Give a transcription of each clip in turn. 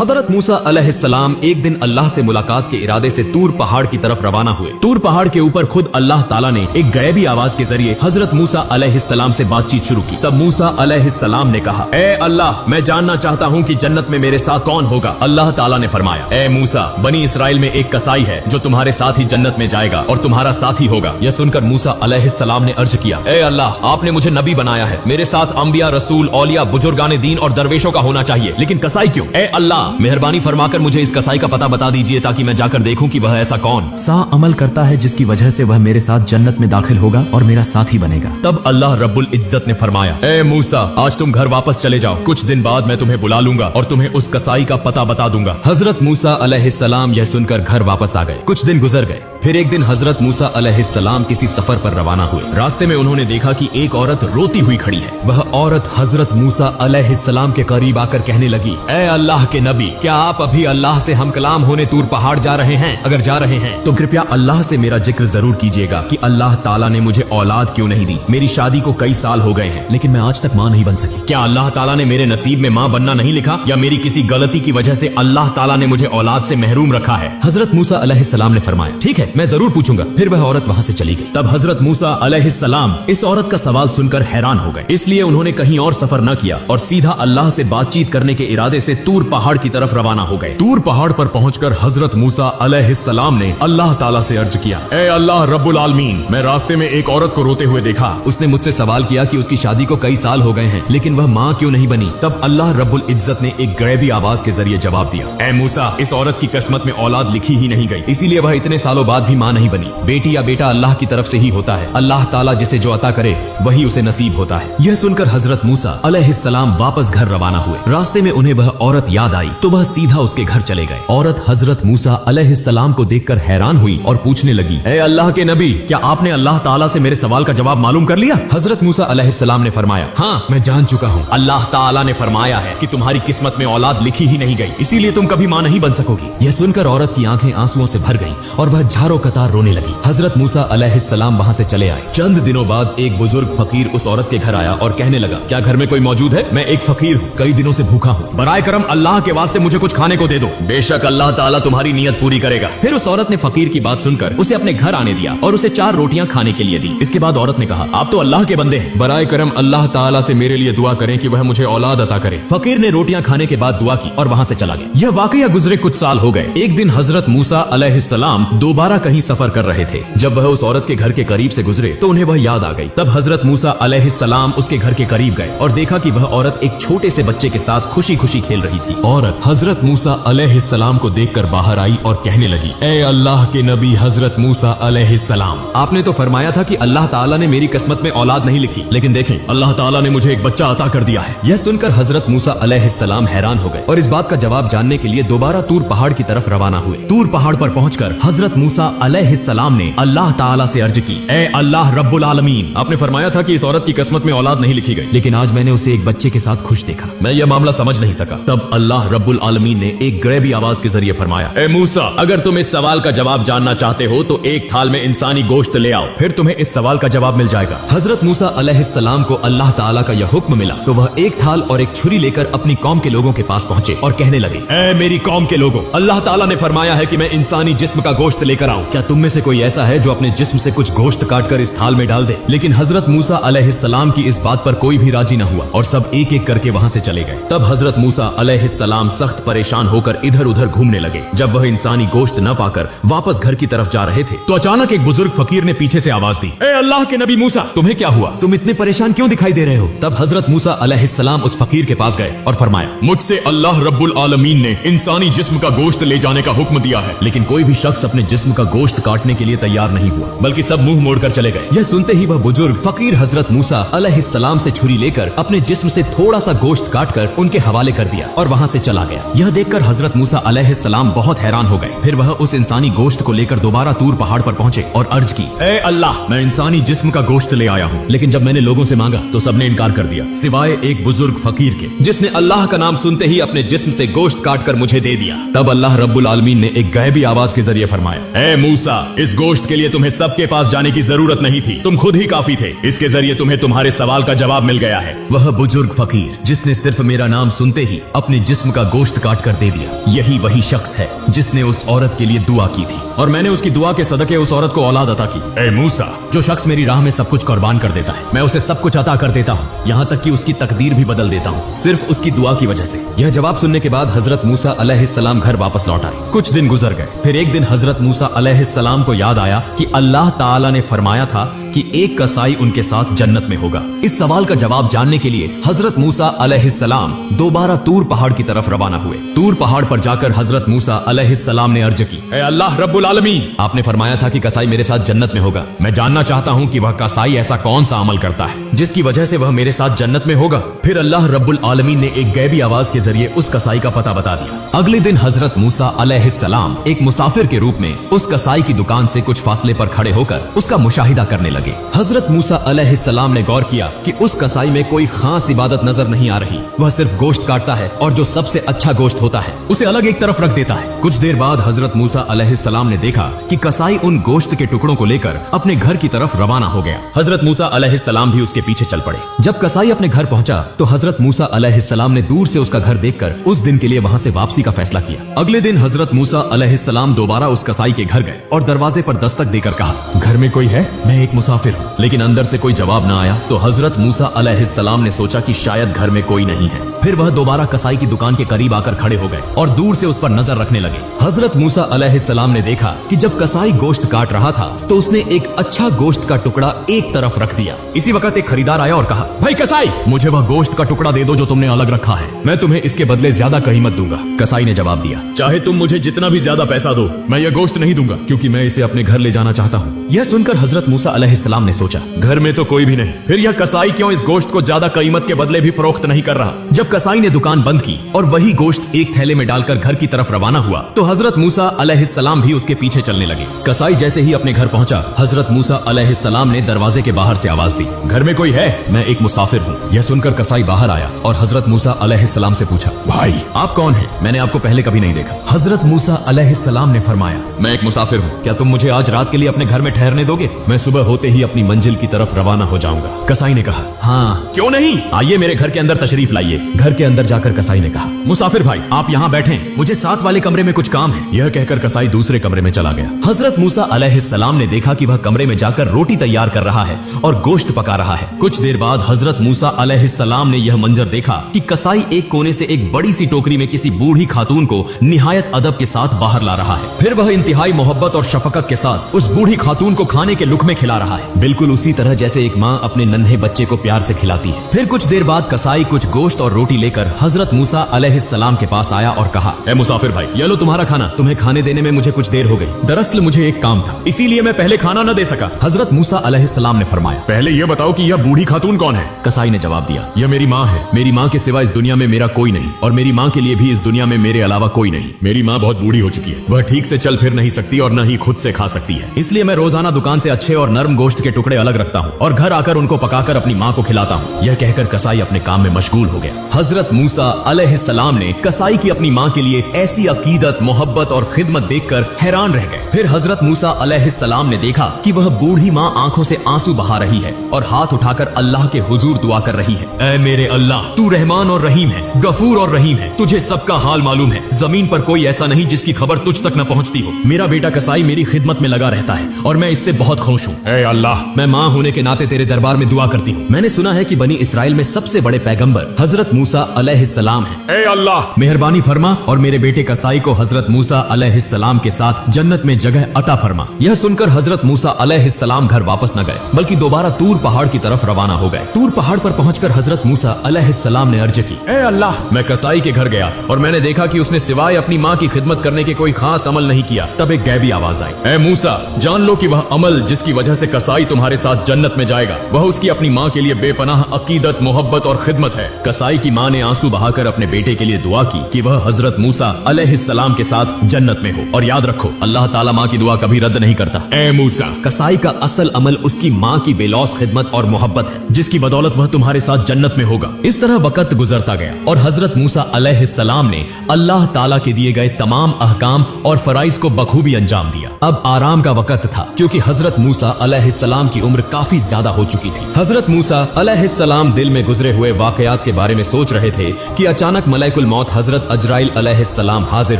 हजरत मूसा अलैहिस्सलाम एक दिन अल्लाह से मुलाकात के इरादे से तूर पहाड़ की तरफ रवाना हुए। तूर पहाड़ के ऊपर खुद अल्लाह ताला ने एक गैबी आवाज के जरिए हजरत मूसा अलैहिस्सलाम से बातचीत शुरू की। तब मूसा अलैहिस्सलाम ने कहा, ए अल्लाह, मैं जानना चाहता हूँ कि जन्नत में मेरे साथ कौन होगा। अल्लाह ताला ने फरमाया, ए मूसा, बनी इसराइल में एक कसाई है जो तुम्हारे साथ ही जन्नत में जाएगा और तुम्हारा साथी होगा। यह सुनकर मूसा अलैहिस्सलाम ने अर्ज किया, ए अल्लाह, आपने मुझे नबी बनाया है, मेरे साथ अंबिया, रसूल, औलिया, बुजुर्गाने दीन और दरवेशों का होना चाहिए, लेकिन कसाई क्यों? ए अल्लाह, मेहरबानी फरमाकर मुझे इस कसाई का पता बता दीजिए ताकि मैं जाकर देखूं कि वह ऐसा कौन सा अमल करता है जिसकी वजह से वह मेरे साथ जन्नत में दाखिल होगा और मेरा साथी बनेगा। तब अल्लाह रब्बुल इज्जत ने फरमाया, ए मूसा, आज तुम घर वापस चले जाओ, कुछ दिन बाद मैं तुम्हें बुला लूंगा और तुम्हें उस कसाई का पता बता दूंगा। हजरत मूसा अलैहिस्सलाम यह सुनकर घर वापस आ गए। कुछ दिन गुजर गए। फिर एक दिन हजरत मूसा अलैहिस्सलाम किसी सफर पर रवाना हुए। रास्ते में उन्होंने देखा कि एक औरत रोती हुई खड़ी है। वह औरत हजरत मूसा अलैहिस्सलाम के करीब आकर कहने लगी, ए अल्लाह के नबी, क्या आप अभी अल्लाह से हम कलाम होने तूर पहाड़ जा रहे हैं? अगर जा रहे हैं तो कृपया अल्लाह से मेरा जिक्र जरूर कीजिएगा कि अल्लाह ताला ने मुझे औलाद क्यों नहीं दी। मेरी शादी को कई साल हो गए हैं लेकिन मैं आज तक माँ नहीं बन सकी। क्या अल्लाह ताला ने मेरे नसीब में माँ बनना नहीं लिखा या मेरी किसी गलती की वजह से अल्लाह ताला ने मुझे औलाद से महरूम रखा है? हजरत मूसा अलैहिस्सलाम ने फरमाया, ठीक है, मैं जरूर पूछूंगा। फिर वह औरत वहां से चली गई। तब हजरत मूसा अलैहिस्सलाम इस औरत का सवाल सुनकर हैरान हो गए, इसलिए उन्होंने कहीं और सफर न किया और सीधा अल्लाह से बातचीत करने के इरादे से तूर पहाड़ की तरफ रवाना हो गए। तूर पहाड़ पर पहुंचकर हजरत मूसा अलैहिस्सलाम ने अल्लाह ताला से अर्ज किया, ए अल्लाह रब्बुल आलमीन, मैं रास्ते में एक औरत को रोते हुए देखा। उसने मुझसे सवाल किया कि उसकी शादी को कई साल हो गए हैं लेकिन वह माँ क्यों नहीं बनी। तब अल्लाह रब्बुल इज्जत ने एक गैबी आवाज के जरिए जवाब दिया, ए मूसा, इस औरत की किस्मत में औलाद लिखी ही नहीं गई, इसीलिए वह इतने सालों बाद भी माँ नहीं बनी। बेटी या बेटा अल्लाह की तरफ से ही होता है, अल्लाह ताला जिसे जो अता करे वही उसे नसीब होता है। यह सुनकर हजरत मूसा अलैहिस्सलाम वापस घर रवाना हुए। रास्ते में उन्हें वह औरत याद आई तो वह सीधा उसके घर चले गए। औरत हजरत मूसा अलैहिस्सलाम को देखकर हैरान हुई और पूछने लगी, ए अल्लाह के नबी, क्या आपने अल्लाह ताला से मेरे सवाल का जवाब मालूम कर लिया? हजरत मूसा अलैहिस्सलाम ने फरमाया, हाँ, मैं जान चुका हूँ। अल्लाह ताला ने फरमाया है कि तुम्हारी किस्मत में औलाद लिखी ही नहीं गई, इसीलिए तुम कभी माँ नहीं बन सकोगी। यह सुनकर औरत की आंखें आंसुओं से भर गईं और वह झारो कतार रोने लगी। हजरत मूसा अलैहिस्सलाम वहां से चले आए। चंद दिनों बाद एक बुजुर्ग फकीर उस औरत के घर आया और कहने लगा, क्या घर में कोई मौजूद है? मैं एक फकीर हूँ, कई दिनों से भूखा हूँ, बराए करम अल्लाह के वास्ते मुझे कुछ खाने को दे दो, बेशक अल्लाह ताला तुम्हारी नियत पूरी करेगा। फिर उस औरत ने फकीर की बात सुनकर उसे अपने घर आने दिया और उसे 4 रोटियां खाने के लिए दी। इसके बाद औरत ने कहा, आप तो अल्लाह के बंदे हैं, बराए करम अल्लाह ताला से मेरे लिए दुआ करें कि वह मुझे औलाद अता करे। फकीर ने रोटियां खाने के बाद दुआ की और वहां से चला गया। यह वाकया गुजरे कुछ साल हो गए। एक दिन हजरत मूसा अलैहिस्सलाम दोबारा कहीं सफर कर रहे थे। जब वह उस औरत के घर के करीब से गुजरे तो उन्हें वह याद आ गई। तब हजरत मूसा अलैहिस्सलाम उसके घर के करीब गए और देखा कि वह औरत एक छोटे से बच्चे के साथ खुशी खुशी खेल रही थी। औरत हजरत मूसा अलैहिस्सलाम को देखकर बाहर आई और कहने लगी, ए अल्लाह के नबी हजरत मूसा अलैहिस्सलाम, आपने तो फरमाया था कि अल्लाह ताला ने मेरी किस्मत में औलाद नहीं लिखी, लेकिन देखें अल्लाह ताला ने मुझे एक बच्चा अता कर दिया है। यह सुनकर हजरत मूसा अलैहिस्सलाम हैरान हो गए और इस बात का जवाब जानने के लिए दोबारा तूर पहाड़ की तरफ रवाना हुए। तूर पहाड़ पर पहुंचकर हजरत मूसा अलैहिस्सलाम ने अल्लाह ताला से अर्ज की, ए अल्लाह रब्बुल आलमीन, आपने फरमाया था कि इस औरत की किस्मत में औलाद नहीं लिखी गई, लेकिन आज मैंने उसे एक बच्चे के साथ खुश देखा, मैं यह मामला समझ नहीं सका। तब अल्लाह रब्बुल आलमीन ने एक गैबी आवाज के जरिए फरमाया, ए मूसा, अगर तुम इस सवाल का जवाब जानना चाहते हो तो एक थाल में इंसानी गोश्त ले आओ, फिर तुम्हें इस सवाल का जवाब मिल जाएगा। हजरत मूसा अलैहिस्सलाम को अल्लाह ताला का यह हुक्म मिला तो वह एक थाल और एक छुरी लेकर अपनी कौम के लोगों के पास पहुंचे और कहने लगे, ए मेरी कौम के लोगों, अल्लाह ताला ने फरमाया है कि मैं इंसानी जिस्म का गोश्त लेकर आऊं। क्या तुम में से कोई ऐसा है जो अपने जिस्म से कुछ गोश्त काट कर इस थाल में डाल दे? लेकिन हजरत मूसा अलैहिस्सलाम की इस बात पर कोई भी राजी न हुआ और सब एक एक करके वहां से चले गए। तब हजरत मूसा अलैहिस्सलाम सख्त परेशान होकर इधर उधर घूमने लगे। जब वह इंसानी गोश्त न पाकर वापस घर की तरफ जा रहे थे तो अचानक एक बुजुर्ग फकीर ने पीछे से आवाज दी, ए अल्लाह के नबी मूसा, तुम्हें क्या हुआ? तुम इतने परेशान क्यों दिखाई दे रहे हो? तब हजरत मूसा अलैहिस्सलाम उस फकीर के पास गए और फरमाया, मुझसे अल्लाह रब्बुल आलमीन ने इंसानी जिस्म का गोश्त ले जाने का हुक्म दिया है, लेकिन कोई भी शख्स अपने जिस्म का गोश्त काटने के लिए तैयार नहीं हुआ, बल्कि सब मुंह मोड़कर चले गए। यह सुनते ही वह बुजुर्ग फकीर हजरत मूसा अलैहिस्सलाम से छुरी लेकर अपने जिस्म से थोड़ा सा गोश्त काटकर उनके हवाले कर दिया और वहां से चला गया। यह देखकर हजरत मूसा अलैहिस्सलाम बहुत हैरान हो गए। फिर वह उस इंसानी गोश्त को लेकर दोबारा तूर पहाड़ पर पहुंचे और अर्ज की, ए अल्लाह, मैं इंसानी जिस्म का गोश्त ले आया हूँ, लेकिन जब मैंने लोगों से मांगा तो सबने इनकार कर दिया, सिवाय एक बुजुर्ग फकीर के जिसने अल्लाह का नाम सुनते ही अपने जिस्म से गोश्त काट कर मुझे दे दिया। तब अल्लाह रब्बुल आलमीन ने एक गैबी आवाज के जरिए फरमाया, ए मूसा, इस गोश्त के लिए तुम्हें सबके पास जाने की जरूरत नहीं थी, तुम खुद ही काफी थे, इसके जरिए तुम्हें तुम्हारे सवाल का जवाब मिल गया है। वह बुजुर्ग फकीर जिसने सिर्फ मेरा नाम सुनते ही अपने जिस्म का गोश्त काट कर दे दिया। यही वही शख्स है जिसने उस औरत के लिए दुआ की थी और मैंने उसकी दुआ के सदके उस औरत को औलाद अता की। ए मूसा, जो शख्स मेरी राह में सब कुछ कुर्बान कर देता है मैं उसे सब कुछ अता कर देता हूँ, यहाँ तक कि उसकी तकदीर भी बदल देता हूँ, सिर्फ उसकी दुआ की वजह से। यह जवाब सुनने के बाद हजरत मूसा अलैहिस्सलाम घर वापस लौट आए। कुछ दिन गुजर गए। फिर एक दिन हजरत मूसा अलैहिस्सलाम को याद आया कि अल्लाह ताला ने फरमाया था कि एक कसाई उनके साथ जन्नत में होगा। इस सवाल का जवाब जानने के लिए हजरत मूसा अलैहिस्सलाम दोबारा तूर पहाड़ की तरफ रवाना हुए। तूर पहाड़ पर जाकर हजरत मूसा अलैहिस्सलाम ने अर्ज की, ए अल्लाह रब्बुल आलमीन, आपने फरमाया था कि कसाई मेरे साथ जन्नत में होगा। मैं जानना चाहता हूँ कि वह कसाई ऐसा कौन सा अमल करता है जिसकी वजह से वह मेरे साथ जन्नत में होगा। फिर अल्लाह रब्बुल आलमीन ने एक गैबी आवाज के जरिए उस कसाई का पता बता दिया। अगले दिन हजरत मूसा अलैहिस्सलाम एक मुसाफिर के रूप में उस कसाई की दुकान से कुछ फासले पर खड़े होकर उसका मुशाहिदा करने लगे। हजरत मूसा अलैहिस्सलाम ने गौर किया कि उस कसाई में कोई खास इबादत नजर नहीं आ रही। वह सिर्फ गोश्त काटता है और जो सबसे अच्छा गोश्त होता है उसे अलग एक तरफ रख देता है। कुछ देर बाद हजरत मूसा अलैहिस्सलाम ने देखा कि कसाई उन गोश्त के टुकड़ों को लेकर अपने घर की तरफ रवाना हो गया। हजरत मूसा अलैहिस्सलाम भी उसके पीछे चल पड़े। जब कसाई अपने घर पहुंचा तो हजरत मूसा अलैहिस्सलाम ने दूर से उसका घर देखकर उस दिन के लिए वहां से वापसी का फैसला किया। अगले दिन हजरत मूसा अलैहिस्सलाम दोबारा उस कसाई के घर गए और दरवाजे पर दस्तक देकर कहा, घर में कोई है? मैं एक मुसाफिर हूँ। लेकिन अंदर से कोई जवाब न आया तो हजरत मूसा अलैहिस्सलाम ने सोचा कि शायद घर में कोई नहीं है। फिर वह दोबारा कसाई की दुकान के करीब आकर खड़े हो गए और दूर से उस पर नजर रखने लगे। हजरत मूसा अलैहिस्सलाम ने देखा कि जब कसाई गोश्त काट रहा था तो उसने एक अच्छा गोश्त का टुकड़ा एक तरफ रख दिया। इसी वक्त एक खरीदार आया और कहा, भाई कसाई, मुझे वह गोश्त का टुकड़ा दे दो जो तुमने अलग रखा है, मैं तुम्हें इसके बदले ज्यादा कीमत दूंगा। कसाई ने जवाब दिया, चाहे तुम मुझे जितना भी ज्यादा पैसा दो, मैं यह गोश्त नहीं दूंगा क्योंकि मैं इसे अपने घर ले जाना चाहता हूँ। यह सुनकर हजरत मूसा अलैहिस्सलाम ने सोचा, घर में तो कोई भी नहीं, फिर यह कसाई क्यों इस गोश्त को ज्यादा कीमत के बदले भी फरोख्त नहीं कर रहा। जब कसाई ने दुकान बंद की और वही गोश्त एक थैले में डालकर घर की तरफ रवाना हुआ तो हजरत मूसा अलैहिस्सलाम भी उसके पीछे चलने लगे। कसाई जैसे ही अपने घर पहुंचा, हजरत मूसा अलैहिस्सलाम ने दरवाजे के बाहर से आवाज दी, घर में कोई है? मैं एक मुसाफिर हूँ। यह सुनकर कसाई बाहर आया और हजरत मूसा अलैहिस्सलाम से पूछा, भाई आप कौन हैं? मैंने आपको पहले कभी नहीं देखा। हजरत मूसा अलैहिस्सलाम ने फरमाया, मैं एक मुसाफिर हूँ, क्या तुम मुझे आज रात के लिए अपने घर में ठहरने दोगे? मैं सुबह होते ही अपनी मंजिल की तरफ रवाना हो जाऊंगा। कसाई ने कहा, हाँ क्यों नहीं, आइए मेरे घर के अंदर तशरीफ लाइए। घर के अंदर जाकर कसाई ने कहा, मुसाफिर भाई आप यहाँ बैठें, मुझे साथ वाले कमरे में कुछ काम है। यह कहकर कसाई दूसरे कमरे में चला गया। हजरत मूसा अलैहिस्सलाम ने देखा कि वह कमरे में जाकर रोटी तैयार कर रहा है और गोश्त पका रहा है। कुछ देर बाद हजरत मूसा अलैहिस्सलाम ने यह मंजर देखा कि कसाई एक कोने से एक बड़ी सी टोकरी में किसी बूढ़ी खातून को निहायत अदब के साथ बाहर ला रहा है। फिर वह इंतहाई मोहब्बत और शफकत के साथ उस बूढ़ी खातून को खाने के लुक़मे खिला रहा है, बिल्कुल उसी तरह जैसे एक माँ अपने नन्हे बच्चे को प्यार से खिलाती है। फिर कुछ देर बाद कसाई कुछ गोश्त और रोटी लेकर हजरत मूसा अलैहिस्सलाम के पास आया और कहा, ए मुसाफिर भाई, ये लो तुम्हारा खाना, तुम्हें खाने देने में मुझे कुछ देर हो गई। दरअसल मुझे एक काम था, इसीलिए मैं पहले खाना न दे सका। हजरत मूसा अलैहिस्सलाम ने फरमाया, पहले ये बताओ कि यह बूढ़ी खातून कौन है? कसाई ने जवाब दिया, यह मेरी माँ है। मेरी माँ के सिवा इस दुनिया में मेरा कोई नहीं और मेरी माँ के लिए भी इस दुनिया में मेरे अलावा कोई नहीं। मेरी माँ बहुत बूढ़ी हो चुकी है, वह ठीक से चल फिर नहीं सकती और न ही खुद से खा सकती है, इसलिए मैं रोजाना दुकान से अच्छे और नरम गोश्त के टुकड़े अलग रखता हूँ और घर आकर उनको पकाकर अपनी माँ को खिलाता हूँ। यह कहकर कसाई अपने काम में मशगूल हो गया। हजरत मूसा अलैहिस्सलाम ने कसाई की अपनी माँ के लिए ऐसी अकीदत, मोहब्बत और खिदमत देखकर हैरान रह गए। फिर हजरत मूसा अलैहिस्सलाम ने देखा कि वह बूढ़ी माँ आंखों से आंसू बहा रही है और हाथ उठाकर अल्लाह के हुजूर दुआ कर रही है, ऐ मेरे अल्लाह, तू रहमान और रहीम है, गफूर और रहीम है, तुझे सबका हाल मालूम है, जमीन पर कोई ऐसा नहीं जिसकी खबर तुझ तक न पहुँचती हो। मेरा बेटा कसाई मेरी खिदमत में लगा रहता है और मैं इससे बहुत खुश हूँ। ऐ अल्लाह, मैं माँ होने के नाते तेरे दरबार में दुआ करती हूँ। मैंने सुना है कि बनी इसराइल में सबसे बड़े पैगंबर हजरत मूसा अलैहिस्सलाम हैं। ऐ अल्लाह, मेहरबानी फरमा और मेरे बेटे कसाई को हजरत मूसा अलैहिस्सलाम के साथ जन्नत में जगह अता फरमा। यह सुनकर हजरत मूसा अलैहिस्सलाम घर वापस न गए बल्कि दोबारा तूर पहाड़ की तरफ रवाना हो गए। तूर पहाड़ पर पहुंचकर हजरत मूसा अलैहिस्सलाम ने अर्ज की, ऐ अल्लाह, मैं कसाई के घर गया और मैंने देखा कि उसने सिवाय अपनी माँ की खिदमत करने के कोई खास अमल नहीं किया। तब एक गैबी आवाज आई, ऐ मूसा, जान लो कि वह अमल जिसकी वजह से कसाई तुम्हारे साथ जन्नत में जाएगा वह उसकी अपनी माँ के लिए बेपनाह अकीदत, मोहब्बत और खिदमत है। कसाई की माँ ने आंसू बहाकर अपने बेटे के लिए दुआ की कि वह हजरत मूसा अलैहिस्सलाम के साथ जन्नत में हो और याद रखो अल्लाह ताला माँ की दुआ कभी रद्द नहीं करता। ऐ मूसा, कसाई का असल अमल उसकी माँ की बेलौस खिदमत और मोहब्बत है जिसकी बदौलत वह तुम्हारे साथ जन्नत में होगा। इस तरह वक्त गुजरता गया और हजरत मूसा अलैहिस्सलाम ने अल्लाह ताला के दिए गए तमाम अहकाम और फराइज को बखूबी अंजाम दिया। अब आराम का वक्त था क्योंकि हजरत मूसा अलैहिस्सलाम की उम्र काफी ज्यादा हो चुकी थी। हजरत मूसा अलैहिस्सलाम दिल में गुजरे हुए वाकयात के बारे में सोच सोच रहे थे कि अचानक मलैकुल मौत हजरत अजराइल अलैहिस्सलाम हाजिर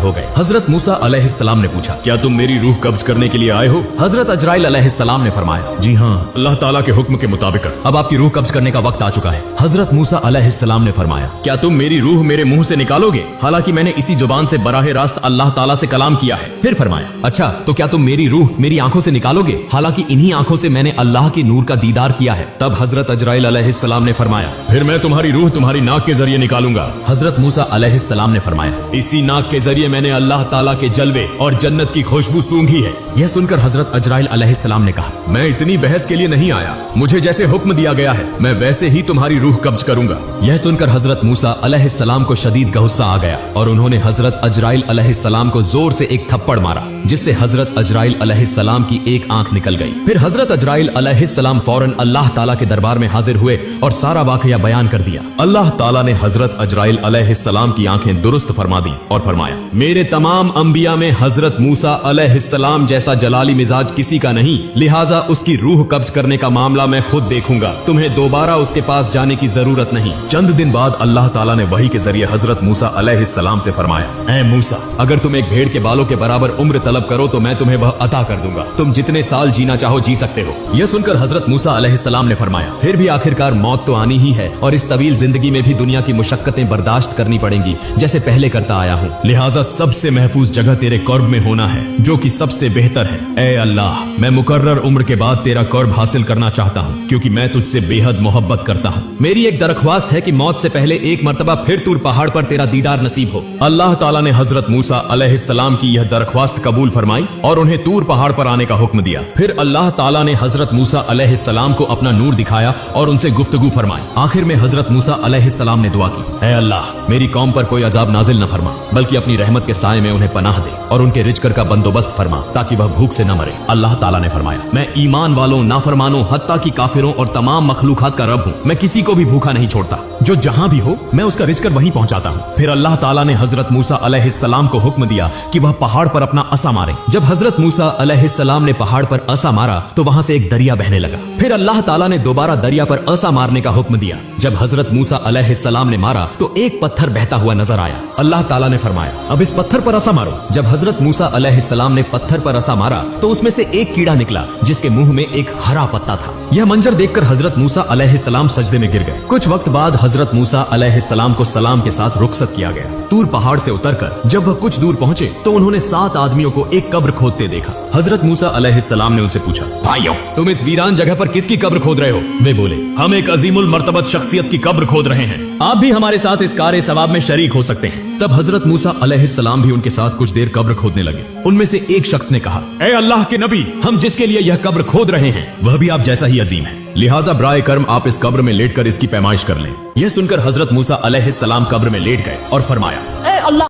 हो गए। हजरत मूसा अलैहिस्सलाम ने पूछा, क्या तुम मेरी रूह कब्ज करने के लिए आए हो? हजरत अजराइल अलैहिस्सलाम ने फरमाया, जी हाँ, अल्लाह ताला के हुक्म के मुताबिक अब आपकी रूह कब्ज करने का वक्त आ चुका है। हजरत मूसा अलैहिस्सलाम ने फरमाया, क्या तुम मेरी रूह मेरे मुंह से निकालोगे? हालांकि मैंने इसी जुबान से बराह रास्त अल्लाह ताला से कलाम किया है। फिर फरमाया, अच्छा तो क्या तुम मेरी रूह मेरी आंखों से निकालोगे? हालांकि इन्हीं आंखों से मैंने अल्लाह की नूर का दीदार किया है। तब हजरत अजराइल अलैहिस्सलाम ने फरमाया, फिर मैं तुम्हारी रूह तुम्हारी नाक के जरिए निकालूंगा। हजरत मूसा अलैहिस्सलाम ने फरमाया, इसी नाक के जरिए मैंने अल्लाह ताला के जलवे और जन्नत की खुशबू सूंघी है। यह सुनकर हजरत अजराइल अलैहिस्सलाम ने कहा, मैं इतनी बहस के लिए नहीं आया, मुझे जैसे हुक्म दिया गया है मैं वैसे ही तुम्हारी रूह कब्ज करूंगा। यह सुनकर हजरत मूसा अलैहिस्सलाम को शदीद गुस्सा आ गया और उन्होंने हजरत अजराइल अलैहिस्सलाम को जोर से एक थप्पड़ मारा, जिससे हजरत अजराइल अलैहिस्सलाम की एक आंख निकल गई। फिर हजरत अजराइल अलैहिस्सलाम फौरन अल्लाह ताला के दरबार में हाजिर हुए और सारा वाकया बयान कर दिया। अल्लाह ताला ने हजरत अजराइल अलैहिस्सलाम की आंखें दुरुस्त फरमा दी और फरमाया, मेरे तमाम अंबिया में हजरत मूसा अलैहिस्सलाम जैसा जलाली मिजाज किसी का नहीं, लिहाजा उसकी रूह कब्ज करने का मामला मैं खुद देखूंगा, तुम्हें दोबारा उसके पास जाने की जरूरत नहीं। चंद दिन बाद अल्लाह ताला ने वही के जरिए हजरत मूसा अलैहिस्सलाम से फरमाया, ऐ मूसा, अगर तुम एक भेड़ के बालों के बराबर उम्र तलब करो तो मैं तुम्हें वह अता कर दूंगा, तुम जितने साल जीना चाहो जी सकते हो। यह सुनकर हजरत मूसा अलैहिस्सलाम ने फरमाया, फिर भी आखिरकार मौत तो आनी ही है और इस तवील जिंदगी में भी दुनिया की मुशक्कतें बर्दाश्त करनी पड़ेंगी जैसे पहले करता आया हूँ, लिहाजा सबसे महफूज जगह तेरे कर्ब में होना है जो कि सबसे बेहतर है। ऐ अल्लाह, मैं मुकर्रर उम्र के बाद तेरा कर्ब हासिल करना चाहता हूँ क्योंकि मैं तुझसे बेहद मोहब्बत करता हूँ। मेरी एक दरख्वास्त है कि मौत से पहले एक मर्तबा फिर तूर पहाड़ पर तेरा दीदार नसीब हो। अल्लाह ताला ने हजरत मूसा अलैहिस्सलाम की यह दरख्वास्त कबूल फरमाई और उन्हें तूर पहाड़ पर आने का हुक्म दिया। फिर अल्लाह ताला ने हजरत मूसा अलैहिस्सलाम को अपना नूर दिखाया और उनसे गुफ्तगू फरमाई। आखिर में हजरत मूसा अलैहिस्सलाम ने दुआ की, ऐ अल्लाह, मेरी कौम पर कोई अजाब नाजिल न फरमा, बल्कि अपनी रहमत के साए में उन्हें पनाह दे और उनके रिज़्क़ का बंदोबस्त फरमा ताकि वह भूख से न मरे। अल्लाह ताला ने फरमाया, मैं ईमान वालों, नाफरमानों, हत्ता की काफिरों और तमाम मखलूकात का रब हूँ, मैं किसी को भी भूखा नहीं छोड़ता, जो जहां भी हो मैं उसका रिज़्क़ वहीं पहुंचाता हूँ। फिर अल्लाह ताला ने हजरत मूसा अलैहिस्सलाम को हुक्म दिया कि वह पहाड़ पर अपना असा मारे। जब हजरत मूसा अलैहिस्सलाम ने पहाड़ पर असा मारा तो वहां से एक दरिया बहने लगा। फिर अल्लाह ताला ने दोबारा दरिया पर असा मारने का हुक्म दिया। जब हजरत मूसा अलैहिस्सलाम ने मारा तो एक पत्थर बहता हुआ नजर आया। अल्लाह ताला ने फरमाया, अब इस पत्थर पर असा मारो। जब हजरत मूसा अलैहिस्सलाम ने पत्थर पर असा मारा तो उसमें से एक कीड़ा निकला जिसके मुंह में एक हरा पत्ता था। यह मंजर देखकर हजरत मूसा अलैहिस्सलाम सजदे में गिर गए। कुछ वक्त बाद हजरत मूसा अलैहिस्सलाम को सलाम के साथ रुखसत किया गया। तूर पहाड़ से उतरकर जब वह कुछ दूर पहुंचे तो उन्होंने 7 आदमियों को एक कब्र खोदते देखा। हजरत मूसा अलैहिस्सलाम ने उनसे पूछा, भाइयों, तुम इस वीरान जगह पर किसकी कब्र खोद रहे हो? वे बोले, हम एक अजीमुल मर्तबत शख्सियत की कब्र खोद रहे हैं, आप भी हमारे साथ इस कार्य सवाब में शरीक हो सकते हैं। तब हजरत मूसा अलैहिस्सलाम भी उनके साथ कुछ देर कब्र खोदने लगे। उनमें से एक शख्स ने कहा, ऐ अल्लाह के नबी, हम जिसके लिए यह कब्र खोद रहे हैं वह भी आप जैसा ही अजीम है, लिहाजा बराए कर्म आप इस कब्र में लेटकर इसकी पैमाइश कर लें। यह सुनकर हजरत मूसा अलैहिस्सलाम कब्र में लेट गए और फरमाया, ऐ अल्लाह